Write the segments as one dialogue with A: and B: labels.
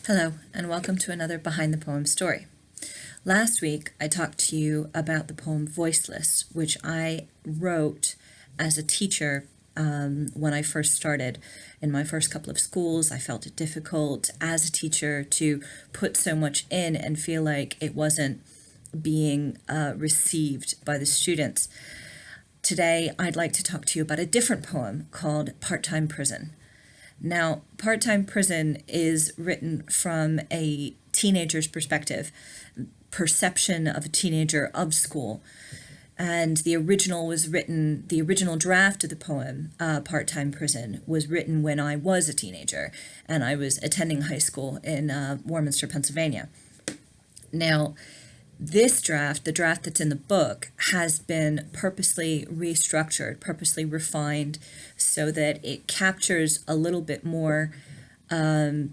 A: Hello, and welcome to another Behind the Poem story. Last week, I talked to you about the poem Voiceless, which I wrote as a teacher when I first started. In my first couple of schools, I felt it difficult as a teacher to put so much in and feel like it wasn't being received by the students. Today, I'd like to talk to you about a different poem called Part-Time Prison. Now, Part-Time Prison is written from a teenager's perspective, perception of a teenager of school. And the original draft of the poem, Part-Time Prison, was written when I was a teenager and I was attending high school in Warminster, Pennsylvania. Now, this draft, the draft that's in the book, has been purposely restructured, purposely refined so that it captures a little bit more, a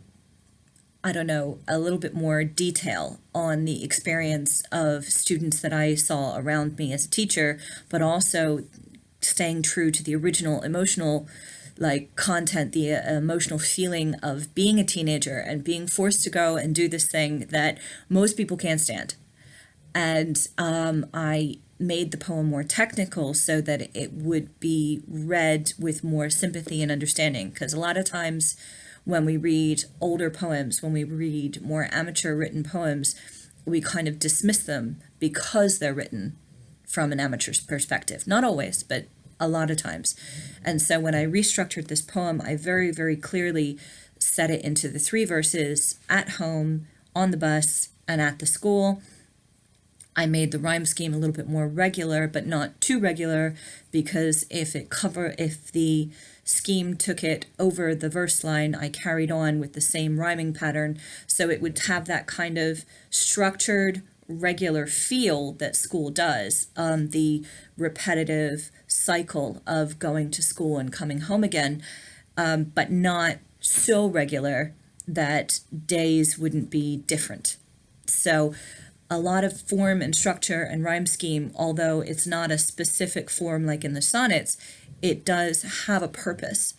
A: little bit more detail on the experience of students that I saw around me as a teacher, but also staying true to the original emotional content, the emotional feeling of being a teenager and being forced to go and do this thing that most people can't stand. And I made the poem more technical so that it would be read with more sympathy and understanding. Because a lot of times when we read older poems, when we read more amateur written poems, we kind of dismiss them because they're written from an amateur's perspective. Not always, but a lot of times. And so when I restructured this poem, I very, very clearly set it into the 3 verses at home, on the bus, and at the school. I made the rhyme scheme a little bit more regular, but not too regular, because if the scheme took it over the verse line, I carried on with the same rhyming pattern, so it would have that kind of structured, regular feel that school does, the repetitive cycle of going to school and coming home again, but not so regular that days wouldn't be different. So a lot of form and structure and rhyme scheme, although it's not a specific form like in the sonnets, it does have a purpose.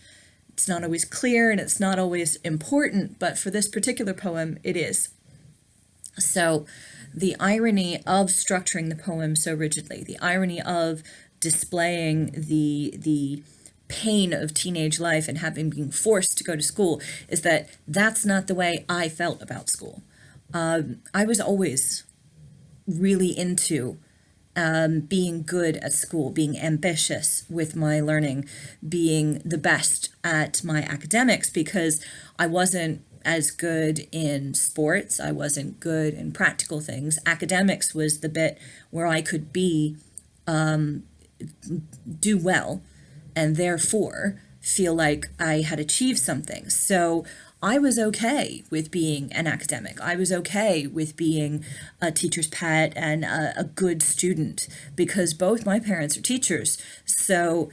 A: It's not always clear and it's not always important, but for this particular poem, it is. So the irony of structuring the poem so rigidly, the irony of displaying the pain of teenage life and having been forced to go to school, is that that's not the way I felt about school. I was always really into being good at school, being ambitious with my learning, being the best at my academics, because I wasn't as good in sports, I wasn't good in practical things. Academics was the bit where I could do well and therefore feel like I had achieved something. So I was okay with being an academic. I was okay with being a teacher's pet and a good student, because both my parents are teachers. So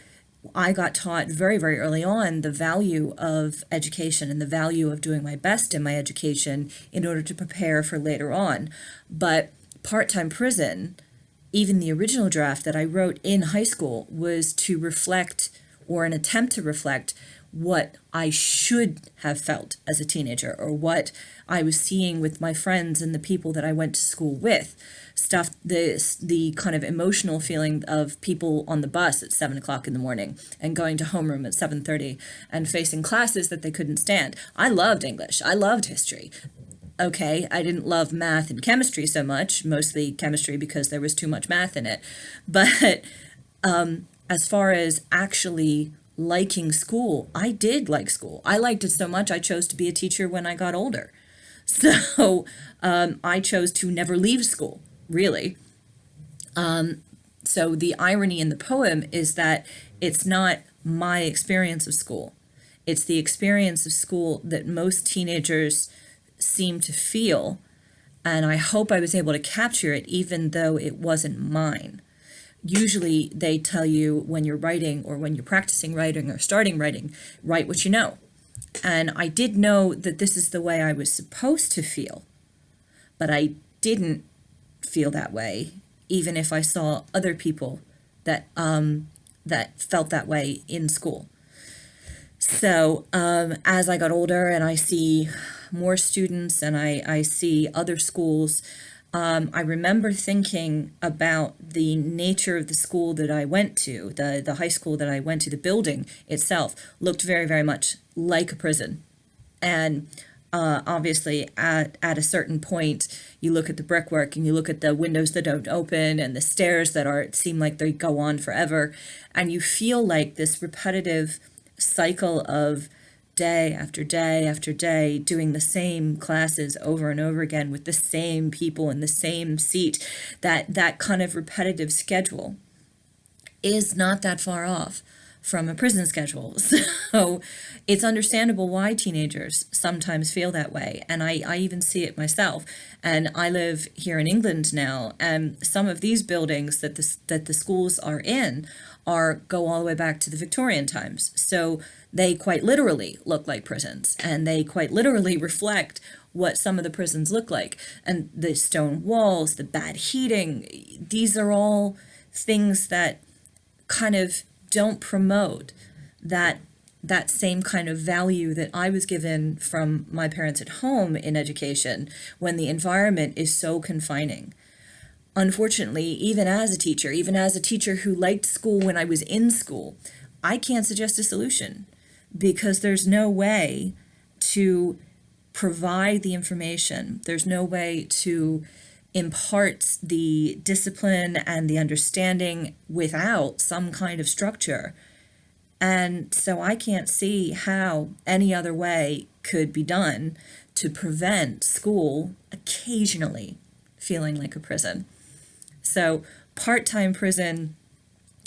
A: I got taught very, very early on the value of education and the value of doing my best in my education in order to prepare for later on. But Part-Time Prison, even the original draft that I wrote in high school, was to reflect, or an attempt to reflect, what I should have felt as a teenager, or what I was seeing with my friends and the people that I went to school with. The kind of emotional feeling of people on the bus at 7 o'clock in the morning and going to homeroom at 7:30 and facing classes that they couldn't stand. I loved English. I loved history. Okay, I didn't love math and chemistry so much, mostly chemistry because there was too much math in it. But as far as actually liking school, I did like school. I liked it so much I chose to be a teacher when I got older. So I chose to never leave school, really. So the irony in the poem is that it's not my experience of school. It's the experience of school that most teenagers seem to feel, and I hope I was able to capture it even though it wasn't mine. Usually they tell you when you're writing or when you're practicing writing or starting writing, write what you know. And I did know that this is the way I was supposed to feel, but I didn't feel that way, even if I saw other people that felt that way in school. So as I got older and I see more students and I see other schools, I remember thinking about the nature of the school that I went to, the high school that I went to. The building itself looked very, very much like a prison. And obviously, at a certain point, you look at the brickwork and you look at the windows that don't open and the stairs that seem like they go on forever, and you feel like this repetitive cycle of day after day after day doing the same classes over and over again with the same people in the same seat. That kind of repetitive schedule is not that far off from a prison schedule. So it's understandable why teenagers sometimes feel that way. And I even see it myself. And I live here in England now, and some of these buildings that the schools are in go all the way back to the Victorian times. So they quite literally look like prisons, and they quite literally reflect what some of the prisons look like. And the stone walls, the bad heating, these are all things that kind of don't promote that same kind of value that I was given from my parents at home in education, when the environment is so confining. Unfortunately, even as a teacher who liked school when I was in school, I can't suggest a solution, because there's no way to provide the information. There's no way to impart the discipline and the understanding without some kind of structure. And so I can't see how any other way could be done to prevent school occasionally feeling like a prison. So part-time prison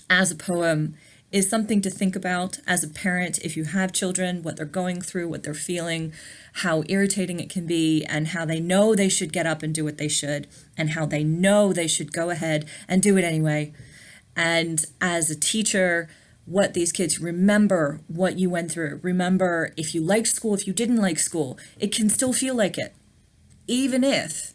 A: as a poem is something to think about as a parent if you have children, what they're going through, what they're feeling, how irritating it can be, and how they know they should get up and do what they should, and how they know they should go ahead and do it anyway. And as a teacher, what these kids remember, what you went through. Remember, if you liked school, if you didn't like school, it can still feel like it, even if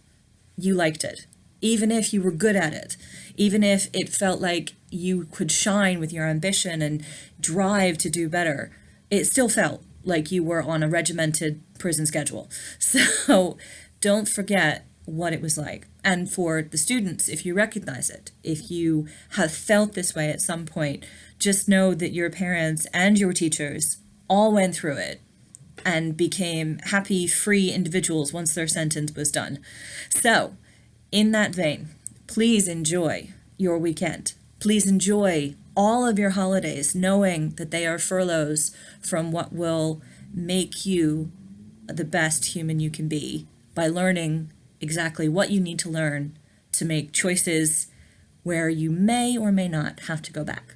A: you liked it, even if you were good at it, even if it felt like you could shine with your ambition and drive to do better. It still felt like you were on a regimented prison schedule. So don't forget what it was like. And for the students, if you recognize it, if you have felt this way at some point, just know that your parents and your teachers all went through it and became happy, free individuals once their sentence was done. So, in that vein, please enjoy your weekend. Please enjoy all of your holidays, knowing that they are furloughs from what will make you the best human you can be, by learning exactly what you need to learn to make choices where you may or may not have to go back.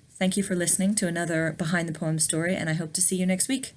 A: Thank you for listening to another Behind the Poem story, and I hope to see you next week.